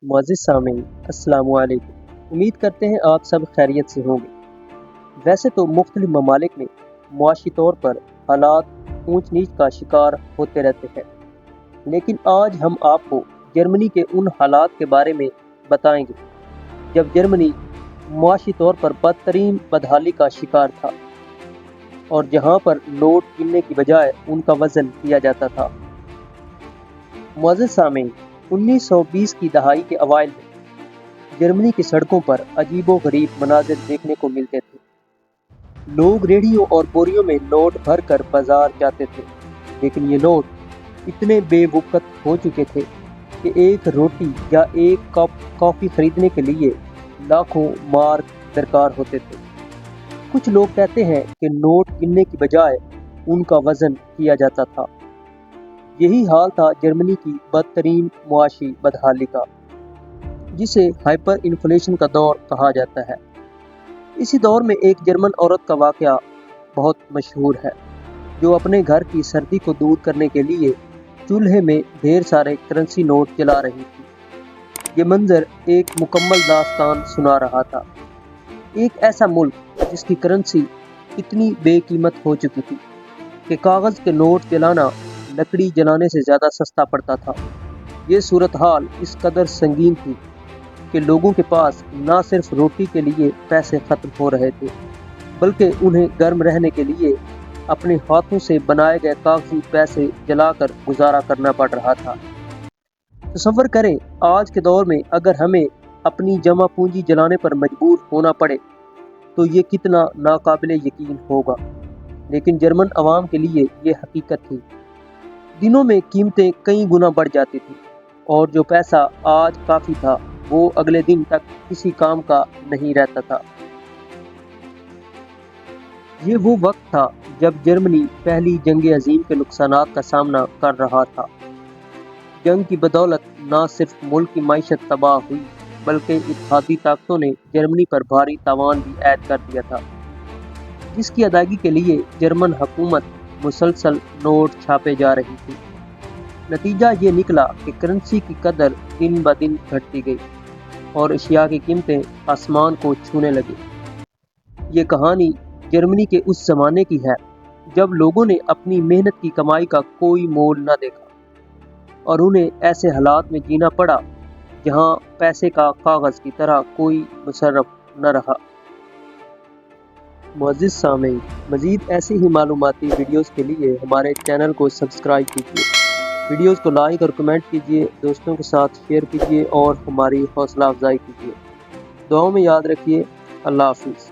معزز سامعین السلام علیکم۔ امید کرتے ہیں آپ سب خیریت سے ہوں گے۔ ویسے تو مختلف ممالک میں معاشی طور پر حالات اونچ نیچ کا شکار ہوتے رہتے ہیں، لیکن آج ہم آپ کو جرمنی کے ان حالات کے بارے میں بتائیں گے جب جرمنی معاشی طور پر بدترین بدحالی کا شکار تھا اور جہاں پر نوٹ گننے کی بجائے ان کا وزن کیا جاتا تھا۔ معزز سامعین، 1920 کی دہائی کے اوائل میں جرمنی کی سڑکوں پر عجیب و غریب مناظر دیکھنے کو ملتے تھے۔ لوگ ریڑھیوں اور بوریوں میں نوٹ بھر کر بازار جاتے تھے، لیکن یہ نوٹ اتنے بے وقت ہو چکے تھے کہ ایک روٹی یا ایک کپ کافی خریدنے کے لیے لاکھوں مارک درکار ہوتے تھے۔ کچھ لوگ کہتے ہیں کہ نوٹ گننے کی بجائے ان کا وزن کیا جاتا تھا۔ یہی حال تھا جرمنی کی بدترین معاشی بدحالی کا، جسے ہائپر انفلیشن کا دور کہا جاتا ہے۔ اسی دور میں ایک جرمن عورت کا واقعہ بہت مشہور ہے، جو اپنے گھر کی سردی کو دور کرنے کے لیے چولہے میں ڈھیر سارے کرنسی نوٹ جلا رہی تھی۔ یہ منظر ایک مکمل داستان سنا رہا تھا۔ ایک ایسا ملک جس کی کرنسی اتنی بے قیمت ہو چکی تھی کہ کاغذ کے نوٹ جلانا لکڑی جلانے سے زیادہ سستا پڑتا تھا۔ یہ صورتحال اس قدر سنگین تھی کہ لوگوں کے پاس نہ صرف روٹی کے لیے پیسے ختم ہو رہے تھے، بلکہ انہیں گرم رہنے کے لیے اپنے ہاتھوں سے بنائے گئے کاغذی پیسے جلا کر گزارا کرنا پڑ رہا تھا۔ تصور کریں، آج کے دور میں اگر ہمیں اپنی جمع پونجی جلانے پر مجبور ہونا پڑے تو یہ کتنا ناقابل یقین ہوگا، لیکن جرمن عوام کے لیے یہ حقیقت تھی۔ دنوں میں قیمتیں کئی گنا بڑھ جاتی تھیں، اور جو پیسہ آج کافی تھا وہ اگلے دن تک کسی کام کا نہیں رہتا تھا۔ یہ وہ وقت تھا جب جرمنی پہلی جنگ عظیم کے نقصانات کا سامنا کر رہا تھا۔ جنگ کی بدولت نہ صرف ملک کی معیشت تباہ ہوئی، بلکہ اتحادی طاقتوں نے جرمنی پر بھاری تاوان بھی عائد کر دیا تھا، جس کی ادائیگی کے لیے جرمن حکومت مسلسل نوٹ چھاپے جا رہی تھی۔ نتیجہ یہ نکلا کہ کرنسی کی قدر دن بدن گھٹتی گئی اور اشیاء کی قیمتیں آسمان کو چھونے لگی۔ یہ کہانی جرمنی کے اس زمانے کی ہے جب لوگوں نے اپنی محنت کی کمائی کا کوئی مول نہ دیکھا اور انہیں ایسے حالات میں جینا پڑا جہاں پیسے کا کاغذ کی طرح کوئی مصرف نہ رہا۔ معزز سامعین، مزید ایسی ہی معلوماتی ویڈیوز کے لیے ہمارے چینل کو سبسکرائب کیجیے، ویڈیوز کو لائک اور کمنٹ کیجیے، دوستوں کے ساتھ شیئر کیجیے اور ہماری حوصلہ افزائی کیجیے۔ دعاؤں میں یاد رکھیے۔ اللہ حافظ۔